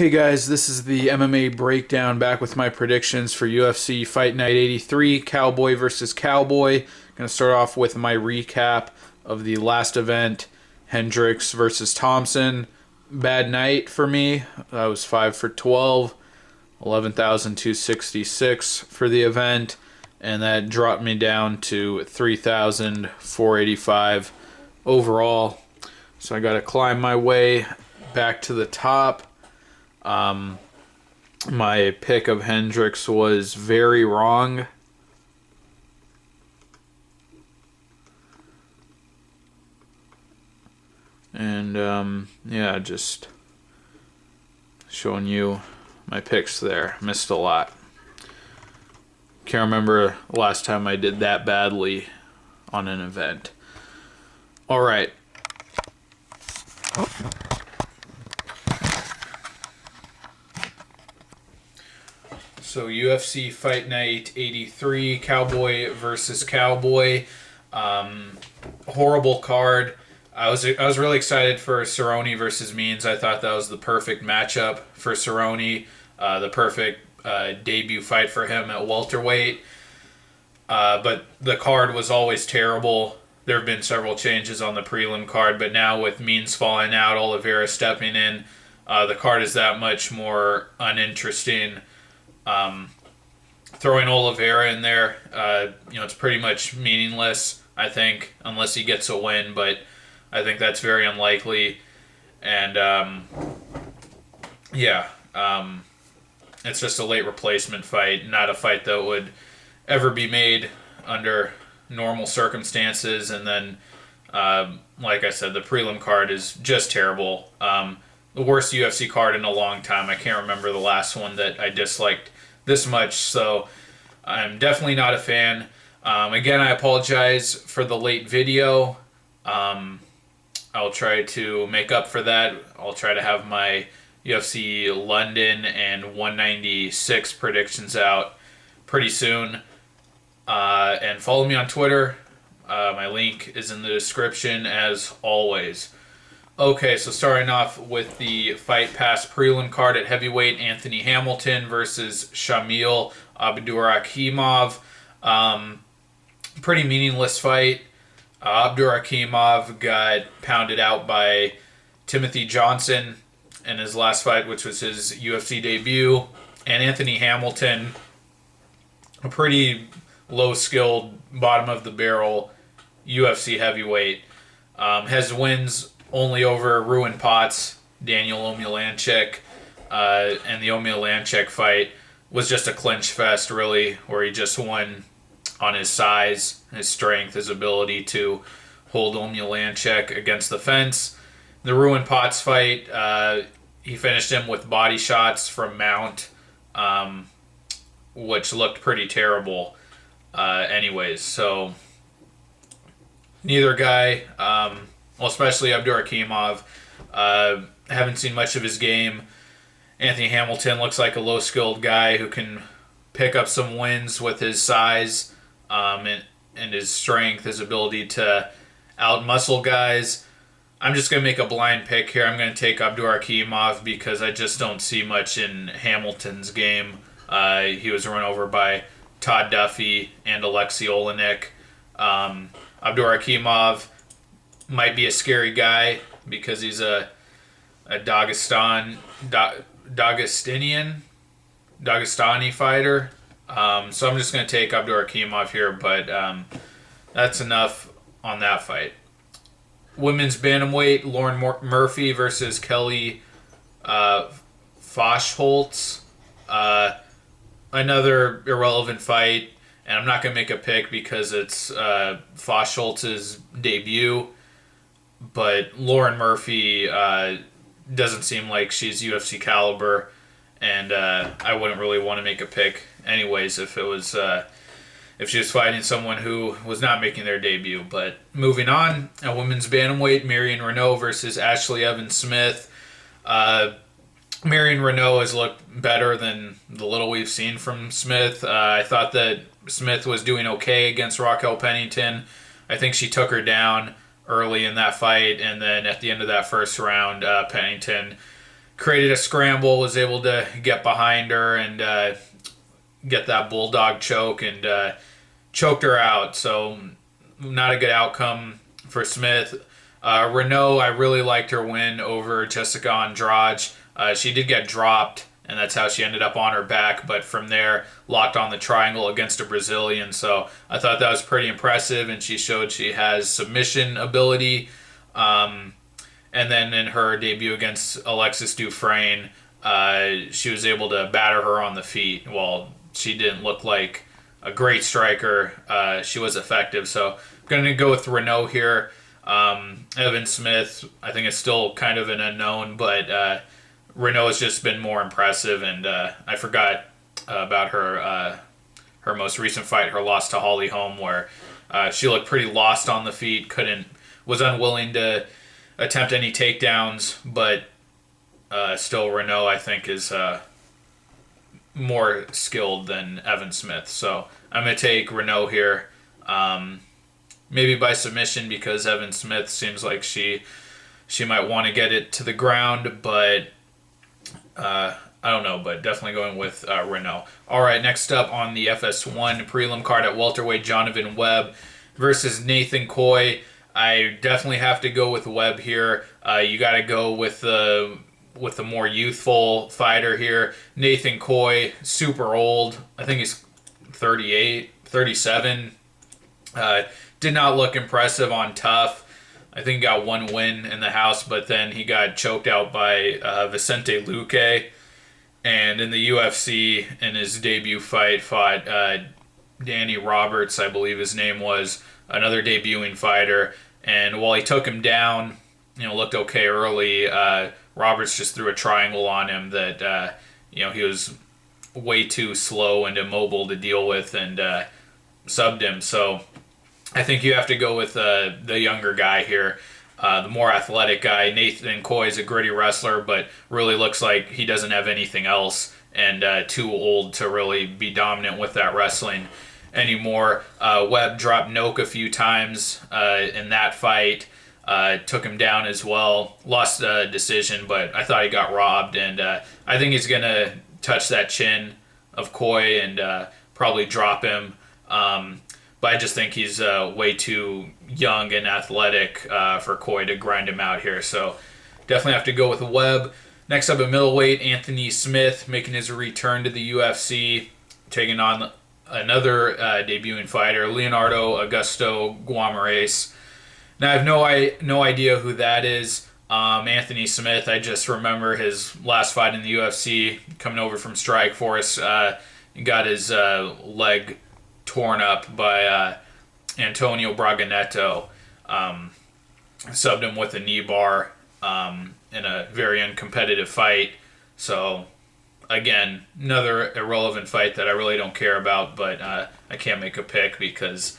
Hey guys, this is the MMA breakdown back with my predictions for UFC Fight Night 83, Cowboy versus Cowboy. Going to start off with my recap of the last event, Hendricks versus Thompson. Bad night for me. I was 5 for 12, 11,266 for the event, and that dropped me down to 3,485 overall. So I got to climb my way back to the top. My pick of Hendricks was very wrong. And, yeah, just showing you my picks there. Missed a lot. Can't remember the last time I did that badly on an event. All right. So UFC Fight Night 83, Cowboy versus Cowboy. Horrible card. I was really excited for Cerrone versus Means. I thought that was the perfect matchup for Cerrone, the perfect debut fight for him at welterweight. But the card was always terrible. There have been several changes on the prelim card, but now with Means falling out, Oliveira stepping in, the card is that much more uninteresting. Throwing Oliveira in there, it's pretty much meaningless, I think, unless he gets a win, but I think that's very unlikely. And, it's just a late replacement fight, not a fight that would ever be made under normal circumstances. And then, like I said, the prelim card is just terrible. The worst UFC card in a long time. I can't remember the last one that I disliked this much, so I'm definitely not a fan. Again, I apologize for the late video. I'll try to make up for that. I'll try to have my UFC London and 196 predictions out pretty soon. And follow me on Twitter. My link is in the description as always. Okay, so starting off with the Fight Pass prelim card at heavyweight, Anthony Hamilton versus Shamil Abdurakhimov. Pretty meaningless fight. Abdurakhimov got pounded out by Timothy Johnson in his last fight, which was his UFC debut. And Anthony Hamilton, a pretty low-skilled, bottom-of-the-barrel UFC heavyweight, has wins only over Ruin Potts, Daniel Omielanczuk, and the Omielanczuk fight was just a clinch fest, really, where he just won on his size, his strength, his ability to hold Omielanczuk against the fence. The Ruin Potts fight, he finished him with body shots from Mount, which looked pretty terrible anyways. So neither guy... especially Abdurakhimov. Haven't seen much of his game. Anthony Hamilton looks like a low-skilled guy who can pick up some wins with his size and his strength, his ability to out-muscle guys. I'm just going to make a blind pick here. I'm going to take Abdurakhimov because I just don't see much in Hamilton's game. He was run over by Todd Duffy and Alexei Olenek. Abdurakhimov might be a scary guy because he's a Dagestani fighter. So I'm just going to take Abdurakhimov here, but that's enough on that fight. Women's bantamweight, Lauren Murphy versus Kelly Foshholtz. Another irrelevant fight, and I'm not going to make a pick because it's Foshholtz's debut. But Lauren Murphy doesn't seem like she's UFC caliber, and I wouldn't really want to make a pick anyways if it was if she was fighting someone who was not making their debut. But moving on, a women's bantamweight, Marion Reneau versus Ashley Evans Smith. Marion Reneau has looked better than the little we've seen from Smith. I thought that Smith was doing okay against Raquel Pennington. I think she took her down early in that fight, and then at the end of that first round, Pennington created a scramble, was able to get behind her and get that bulldog choke and choked her out. So not a good outcome for Smith. Reneau, I really liked her win over Jessica Andrade. She did get dropped, and that's how she ended up on her back. But from there, locked on the triangle against a Brazilian. So I thought that was pretty impressive, and she showed she has submission ability. And then in her debut against Alexis Dufresne, she was able to batter her on the feet. While she didn't look like a great striker, she was effective. So I'm going to go with Reneau here. Evan Smith, I think it's still kind of an unknown, but Reneau has just been more impressive, and I forgot about her most recent fight, her loss to Holly Holm, where she looked pretty lost on the feet, was unwilling to attempt any takedowns, but still Reneau, I think, is more skilled than Evan Smith. So I'm going to take Reneau here. Maybe by submission, because Evan Smith seems like she might want to get it to the ground, but I don't know, but definitely going with Reneau. All right, next up on the FS1 prelim card at welterweight, Jonathan Webb versus Nathan Coy. I definitely have to go with Webb here. You got to go with the more youthful fighter here. Nathan Coy, super old. I think he's 38, 37. Did not look impressive on Tough. I think he got one win in the house, but then he got choked out by Vicente Luque. And in the UFC, in his debut fight, fought Danny Roberts, I believe his name was, another debuting fighter. And while he took him down, looked okay early, Roberts just threw a triangle on him that, he was way too slow and immobile to deal with, and subbed him. So I think you have to go with the younger guy here, the more athletic guy. Nathan Coy is a gritty wrestler, but really looks like he doesn't have anything else, and too old to really be dominant with that wrestling anymore. Webb dropped Noak a few times in that fight, took him down as well, lost a decision, but I thought he got robbed, and I think he's going to touch that chin of Coy and probably drop him. But I just think he's way too young and athletic for Coy to grind him out here. So definitely have to go with Webb. Next up at middleweight, Anthony Smith making his return to the UFC, taking on another debuting fighter, Leonardo Augusto Guimaraes. Now I have no idea who that is. Anthony Smith, I just remember his last fight in the UFC, coming over from Strikeforce. He got his leg torn up by Antonio Braganetto. Subbed him with a knee bar in a very uncompetitive fight. So, again, another irrelevant fight that I really don't care about, but I can't make a pick because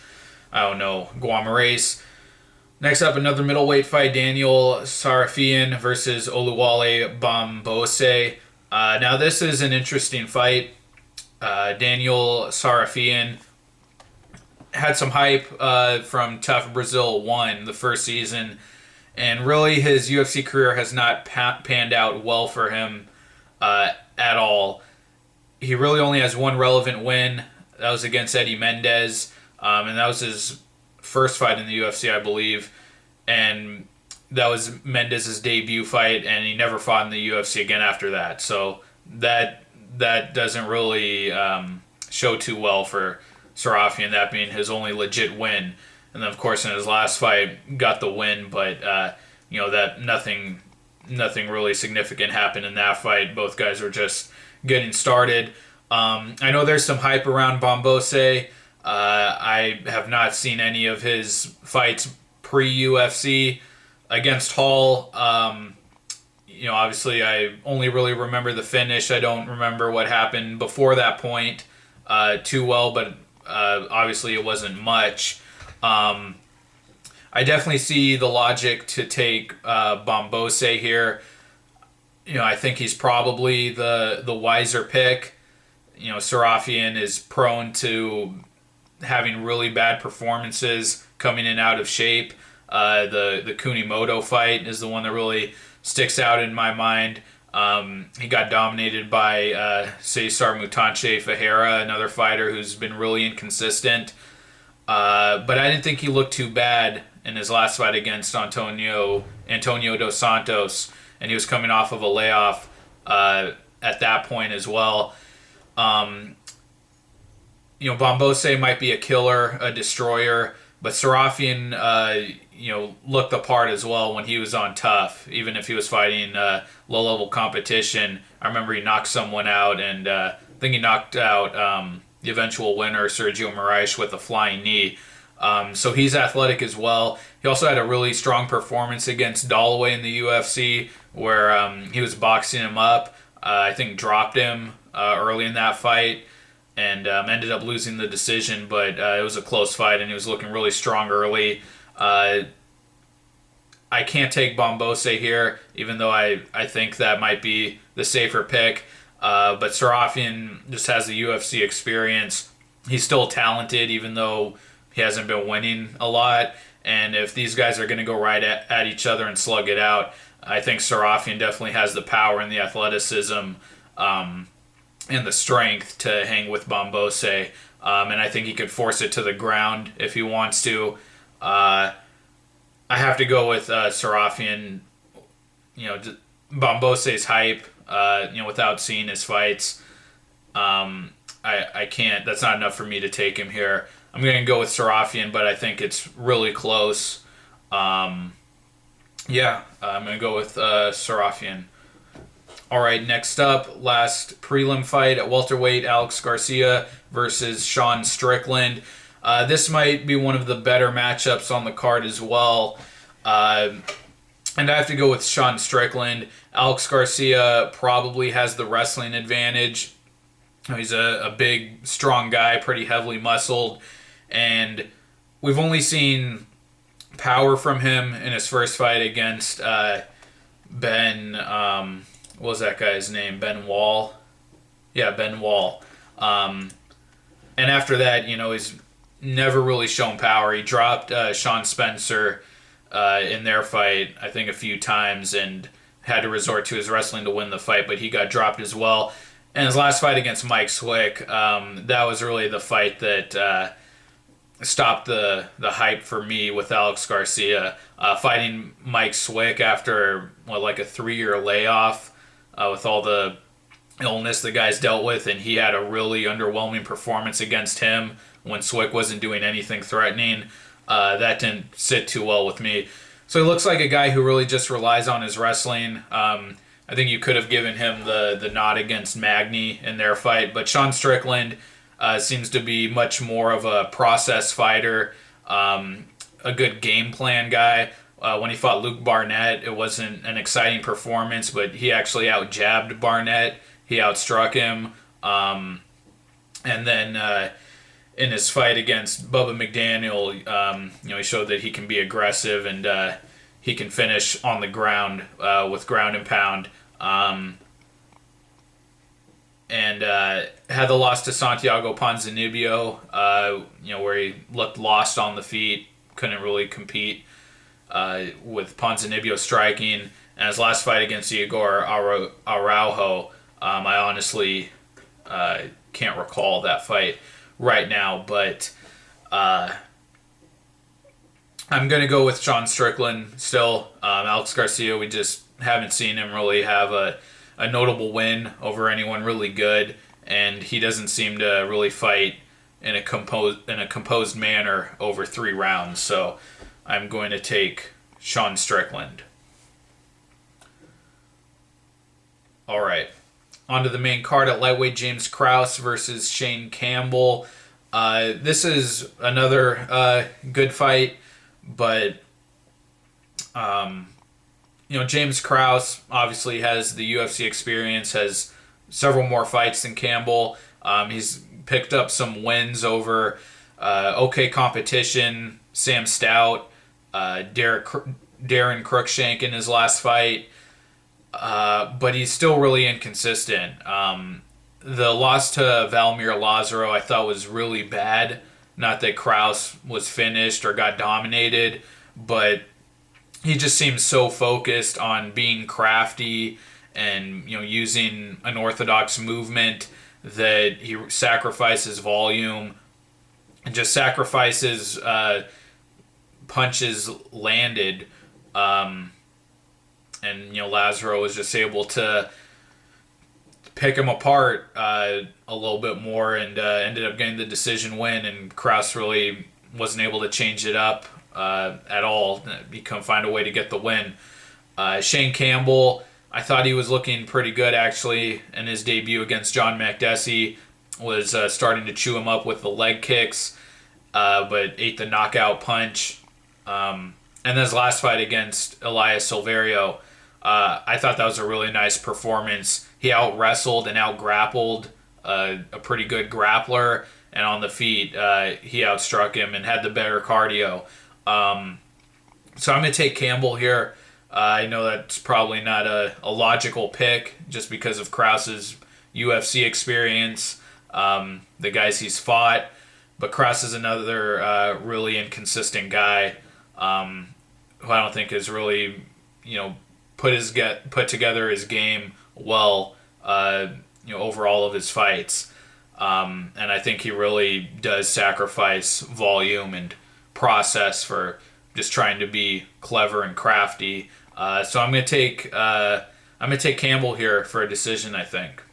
I don't know Guimaraes. Next up, another middleweight fight, Daniel Sarafian versus Oluwale Bamgbose. Now, this is an interesting fight. Daniel Sarafian had some hype from Tough Brazil 1 the first season, and really his UFC career has not panned out well for him at all. He really only has one relevant win. That was against Eddie Mendez, and that was his first fight in the UFC, I believe, and that was Mendez's debut fight, and he never fought in the UFC again after that. So that doesn't really show too well for Sarafian, that being his only legit win. And then, of course, in his last fight, got the win, but that nothing really significant happened in that fight. Both guys were just getting started. I know there's some hype around Bamgbose. I have not seen any of his fights pre-UFC against Hall. Obviously, I only really remember the finish. I don't remember what happened before that point too well, but obviously it wasn't much. I definitely see the logic to take Bamgbose here. I think he's probably the wiser pick. Sarafian is prone to having really bad performances, coming in out of shape. The Kunimoto fight is the one that really sticks out in my mind. He got dominated by Cesar Mutante Ferreira, another fighter who's been really inconsistent. But I didn't think he looked too bad in his last fight against Antonio dos Santos, and he was coming off of a layoff at that point as well. Bamgbose might be a killer, a destroyer, but Sarafian, looked the part as well when he was on tough. Even if he was fighting low-level competition, I remember he knocked someone out, and I think he knocked out the eventual winner, Sergio Moraes, with a flying knee. So he's athletic as well. He also had a really strong performance against Dalloway in the UFC, where he was boxing him up. I think dropped him early in that fight, and ended up losing the decision, but it was a close fight, and he was looking really strong early. I can't take Bamgbose here, even though I think that might be the safer pick. But Sarafian just has the UFC experience. He's still talented, even though he hasn't been winning a lot. And if these guys are going to go right at each other and slug it out, I think Sarafian definitely has the power and the athleticism and the strength to hang with Bamgbose. And I think he could force it to the ground if he wants to. I have to go with Sarafian. Bambose's hype. Without seeing his fights, I can't. That's not enough for me to take him here. I'm going to go with Sarafian, but I think it's really close. I'm going to go with Sarafian. All right, next up, last prelim fight at welterweight, Alex Garcia versus Sean Strickland. This might be one of the better matchups on the card as well. And I have to go with Sean Strickland. Alex Garcia probably has the wrestling advantage. He's a big, strong guy, pretty heavily muscled. And we've only seen power from him in his first fight against Ben... what was that guy's name? Ben Wall? Yeah, Ben Wall. And after that, he's never really shown power. He dropped Sean Spencer in their fight, I think, a few times and had to resort to his wrestling to win the fight, but he got dropped as well. And his last fight against Mike Swick, that was really the fight that stopped the hype for me with Alex Garcia. Fighting Mike Swick after, a 3-year layoff with all the illness the guy's dealt with, and he had a really underwhelming performance against him when Swick wasn't doing anything threatening. That didn't sit too well with me. So he looks like a guy who really just relies on his wrestling. I think you could have given him the nod against Magny in their fight, but Sean Strickland seems to be much more of a process fighter, a good game plan guy. When he fought Luke Barnett, it wasn't an exciting performance, but he actually out-jabbed Barnett. He outstruck him. And then in his fight against Bubba McDaniel, he showed that he can be aggressive and he can finish on the ground with ground and pound. And had the loss to Santiago Ponzinibbio, where he looked lost on the feet, couldn't really compete with Ponzinibbio striking. And his last fight against Igor Araujo, I honestly can't recall that fight right now, but I'm going to go with Sean Strickland still. Alex Garcia, we just haven't seen him really have a notable win over anyone really good, and he doesn't seem to really fight in a composed manner over 3 rounds. So I'm going to take Sean Strickland. All right. On to the main card at lightweight, James Krause versus Shane Campbell. This is another good fight, but James Krause obviously has the UFC experience, has several more fights than Campbell. He's picked up some wins over OK Competition, Sam Stout, Darren Cruikshank in his last fight. But he's still really inconsistent. The loss to Valmir Lazaro I thought was really bad. Not that Krause was finished or got dominated, but he just seems so focused on being crafty and using an orthodox movement that he sacrifices volume and just sacrifices punches landed. And Lazaro was just able to pick him apart a little bit more, and ended up getting the decision win. And Krause really wasn't able to change it up at all. He couldn't find a way to get the win. Shane Campbell, I thought he was looking pretty good actually in his debut against John Makdessi. Was starting to chew him up with the leg kicks, but ate the knockout punch. And then his last fight against Elias Silverio, I thought that was a really nice performance. He out-wrestled and out-grappled a pretty good grappler, and on the feet, he outstruck him and had the better cardio. So I'm going to take Campbell here. I know that's probably not a logical pick just because of Krause's UFC experience, the guys he's fought, but Krause is another really inconsistent guy who I don't think has really, put together his game well, over all of his fights. And I think he really does sacrifice volume and process for just trying to be clever and crafty. So I'm gonna take Campbell here for a decision, I think.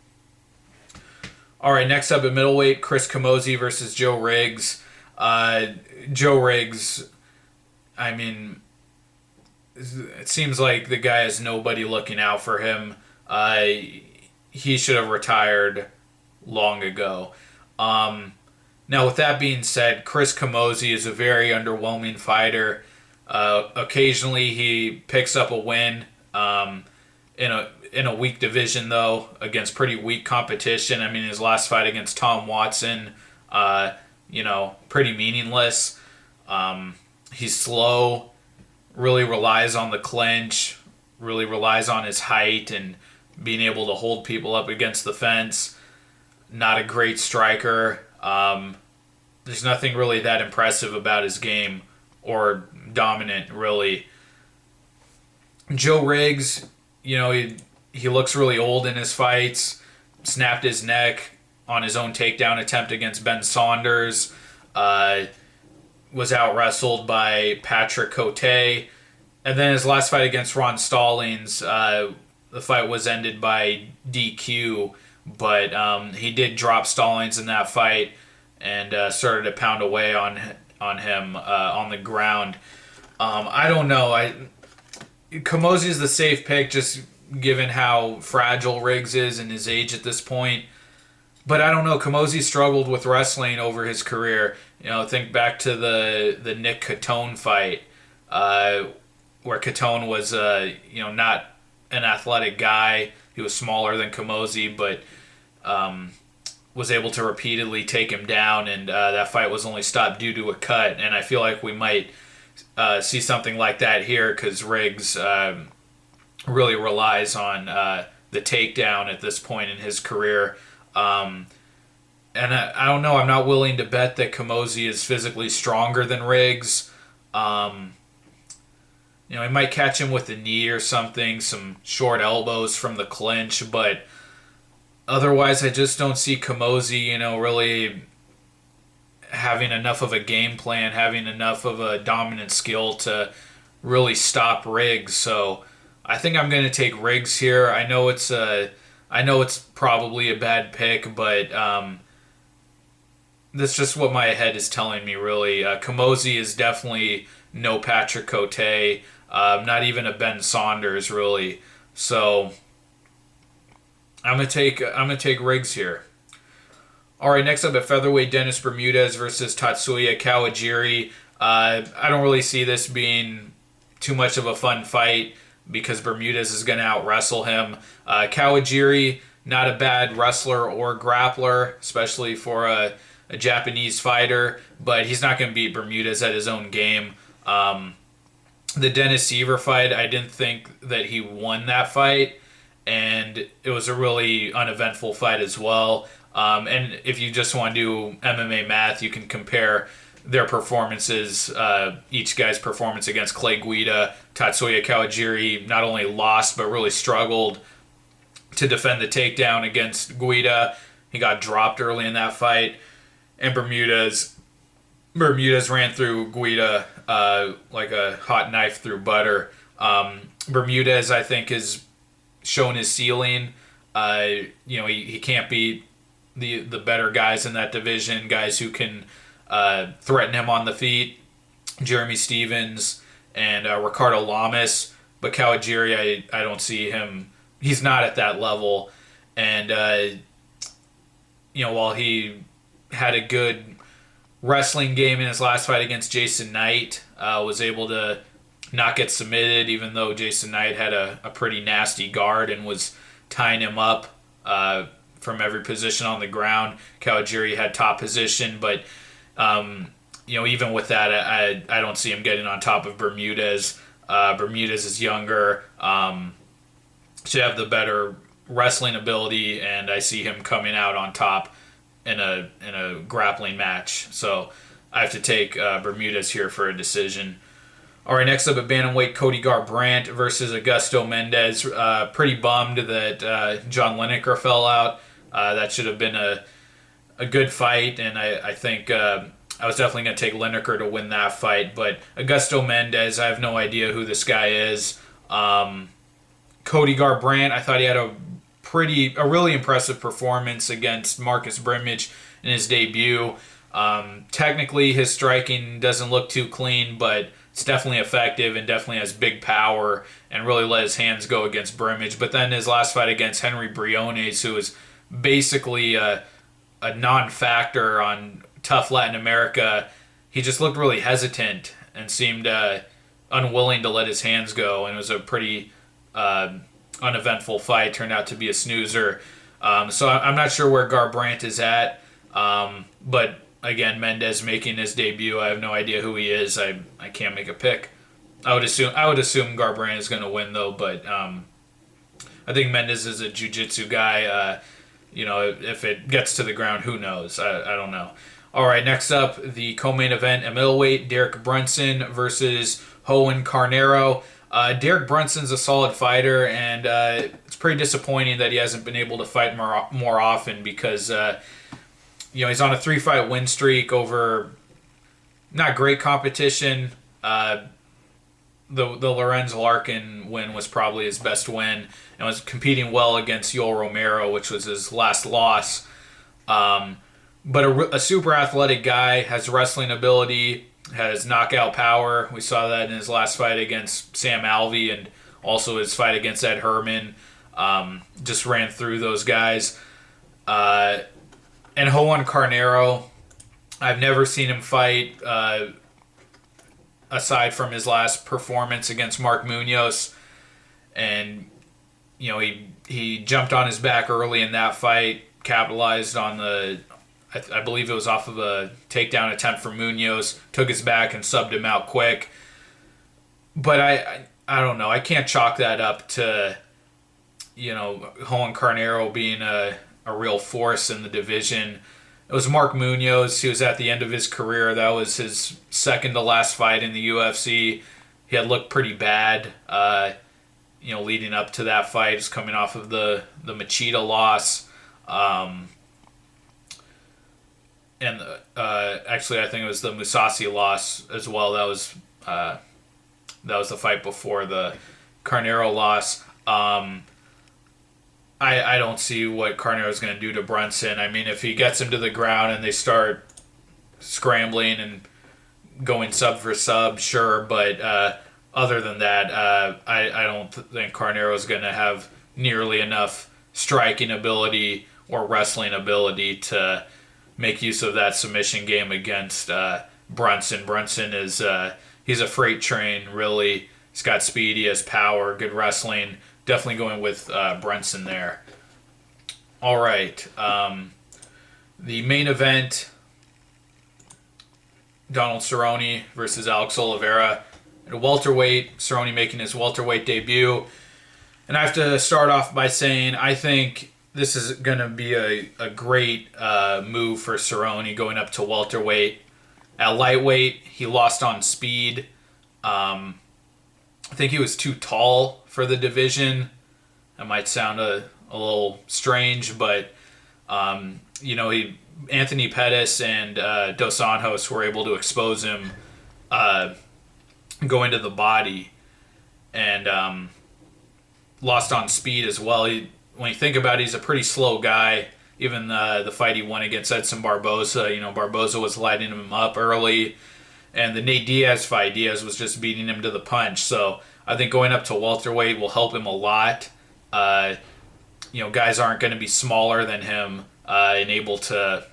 All right, next up at middleweight, Chris Camozzi versus Joe Riggs. Joe Riggs, I mean, it seems like the guy has nobody looking out for him. He should have retired long ago. Now, with that being said, Chris Camozzi is a very underwhelming fighter. Occasionally, he picks up a win in a weak division, though, against pretty weak competition. I mean, his last fight against Tom Watson, pretty meaningless. He's slow, really relies on the clinch, really relies on his height and being able to hold people up against the fence. Not a great striker. There's nothing really that impressive about his game or dominant, really. Joe Riggs, he looks really old in his fights. Snapped his neck on his own takedown attempt against Ben Saunders. Was out-wrestled by Patrick Cote. And then his last fight against Ron Stallings, the fight was ended by DQ, but he did drop Stallings in that fight and started to pound away on him on the ground. I don't know. Camozzi is the safe pick, just given how fragile Riggs is and his age at this point. But I don't know. Camozzi struggled with wrestling over his career. Think back to the Nick Catone fight, where Catone was, not an athletic guy. He was smaller than Camozzi, but was able to repeatedly take him down, and that fight was only stopped due to a cut. And I feel like we might see something like that here because Riggs really relies on the takedown at this point in his career. And I don't know. I'm not willing to bet that Camozzi is physically stronger than Riggs. He might catch him with a knee or something, some short elbows from the clinch, but otherwise I just don't see Camozzi, really having enough of a game plan, having enough of a dominant skill to really stop Riggs. So I think I'm going to take Riggs here. I know it's probably a bad pick, but that's just what my head is telling me, really. Camozzi is definitely no Patrick Cote, not even a Ben Saunders, really. So I'm gonna take Riggs here. All right, next up at featherweight, Dennis Bermudez versus Tatsuya Kawajiri. I don't really see this being too much of a fun fight because Bermudez is going to out-wrestle him. Kawajiri, not a bad wrestler or grappler, especially for a Japanese fighter, but he's not going to beat Bermudez at his own game. The Dennis Seaver fight, I didn't think that he won that fight, and it was a really uneventful fight as well. And if you just want to do MMA math, you can compare their performances, each guy's performance against Clay Guida. Tatsuya Kawajiri not only lost, but really struggled to defend the takedown against Guida. He got dropped early in that fight. And Bermudez ran through Guida like a hot knife through butter. Bermudez, I think, has shown his ceiling. He can't beat the better guys in that division, guys who can threaten him on the feet. Jeremy Stevens and Ricardo Lamas. But Kawajiri, I don't see him. He's not at that level. And, while he had a good wrestling game in his last fight against Jason Knight, was able to not get submitted, even though Jason Knight had a pretty nasty guard and was tying him up from every position on the ground. Kawajiri had top position, but even with that, I don't see him getting on top of Bermudez. Bermudez is younger, should have the better wrestling ability, and I see him coming out on top in a grappling match. So I have to take Bermudez here for a decision. All right, next up at bantamweight, Cody Garbrandt versus Augusto Mendez. Pretty bummed that John Lineker fell out. That should have been a good fight, and I think I was definitely going to take Lineker to win that fight. But Augusto Mendez, I have no idea who this guy is. Cody Garbrandt, I thought he had a really impressive performance against Marcus Brimage in his debut. Technically, his striking doesn't look too clean, but it's definitely effective and definitely has big power and really let his hands go against Brimage. But then his last fight against Henry Briones, who is basically a non-factor on Tough Latin America, he just looked really hesitant and seemed unwilling to let his hands go, and it was a pretty uneventful fight. Turned out to be a snoozer. So I'm not sure where Garbrandt is at, but again, Mendez making his debut. I have no idea who he is. I can't make a pick. I would assume Garbrandt is going to win though, but I think Mendez is a jiu-jitsu guy. If it gets to the ground, who knows? I don't know. All right, next up, the co-main event, a middleweight, Derek Brunson versus Roan Carneiro. Derek Brunson's a solid fighter, and it's pretty disappointing that he hasn't been able to fight more often because he's on a 3-fight win streak over not great competition. The Lorenz Larkin win was probably his best win, and was competing well against Yoel Romero, which was his last loss. But a super athletic guy, has wrestling ability, has knockout power. We saw that in his last fight against Sam Alvey and also his fight against Ed Herman. Just ran through those guys. And Roan Carneiro, I've never seen him fight aside from his last performance against Mark Munoz. And, he jumped on his back early in that fight, capitalized on I believe it was off of a takedown attempt from Munoz, took his back and subbed him out quick. But I don't know. I can't chalk that up to, Roan Carneiro being a real force in the division. It was Mark Munoz. He was at the end of his career. That was his second to last fight in the UFC. He had looked pretty bad, leading up to that fight. He's coming off of the Machida loss. And actually, I think it was the Musasi loss as well. That was the fight before the Carneiro loss. I don't see what Carneiro's going to do to Brunson. I mean, if he gets him to the ground and they start scrambling and going sub for sub, sure. But other than that, I don't think Carneiro's going to have nearly enough striking ability or wrestling ability to make use of that submission game against Brunson. Brunson is he's a freight train, really. He's got speed, he has power, good wrestling. Definitely going with Brunson there. All right. The main event, Donald Cerrone versus Alex Oliveira. At welterweight, Cerrone making his welterweight debut. And I have to start off by saying I think this is going to be a great move for Cerrone going up to welterweight. At lightweight, he lost on speed. I think he was too tall for the division. That might sound a a little strange, but Anthony Pettis and Dos Anjos were able to expose him going to the body, and lost on speed as well. When you think about it, he's a pretty slow guy. Even the fight he won against Edson Barboza, Barboza was lighting him up early. And the Nate Diaz fight, Diaz was just beating him to the punch. So I think going up to welterweight will help him a lot. Guys aren't going to be smaller than him and able to,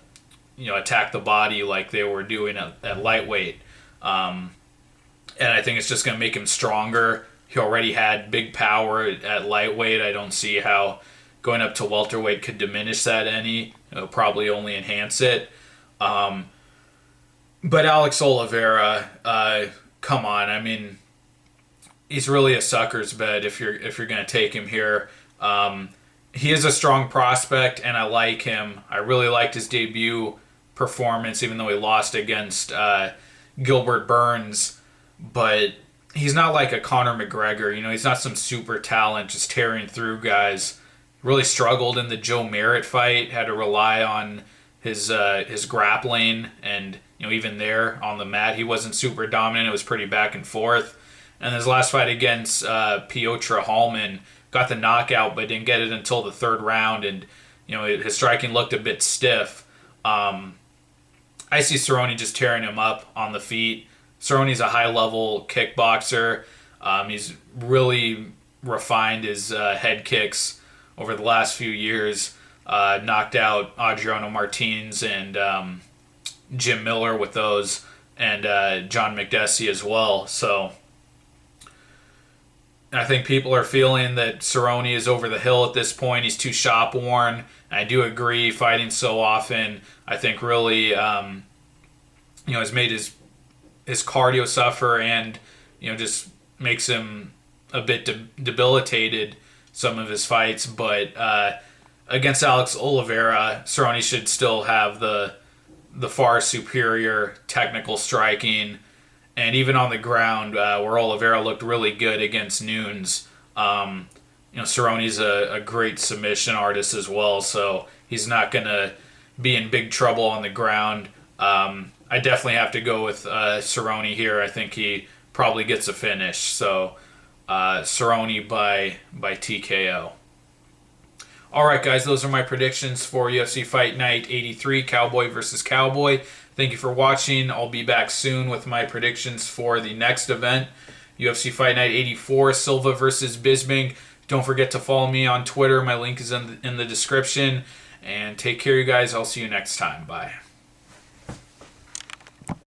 attack the body like they were doing at lightweight. And I think it's just going to make him stronger. He already had big power at lightweight. I don't see how going up to welterweight could diminish that any. It'll probably only enhance it. But Alex Oliveira, come on. I mean, he's really a sucker's bet if you're going to take him here. He is a strong prospect, and I like him. I really liked his debut performance, even though he lost against Gilbert Burns. But he's not like a Conor McGregor. He's not some super talent just tearing through guys. Really struggled in the Joe Merritt fight. Had to rely on his grappling, and even there on the mat, he wasn't super dominant. It was pretty back and forth. And his last fight against Piotr Hallman, got the knockout, but didn't get it until the third round, and his striking looked a bit stiff. I see Cerrone just tearing him up on the feet. Cerrone's a high-level kickboxer. He's really refined his head kicks over the last few years. Knocked out Adriano Martins and Jim Miller with those, and John McDessie as well. So I think people are feeling that Cerrone is over the hill at this point. He's too shop-worn. I do agree, fighting so often, I think really has made his cardio suffer, and just makes him a bit debilitated, some of his fights. But against Alex Oliveira, Cerrone should still have the far superior technical striking, and even on the ground, where Oliveira looked really good against Nunes. Cerrone's a great submission artist as well, so he's not going to be in big trouble on the ground. I definitely have to go with Cerrone here. I think he probably gets a finish. So Cerrone by TKO. All right, guys, those are my predictions for UFC Fight Night 83, Cowboy versus Cowboy. Thank you for watching. I'll be back soon with my predictions for the next event, UFC Fight Night 84, Silva versus Bisping. Don't forget to follow me on Twitter. My link is in the description. And take care, you guys. I'll see you next time. Bye.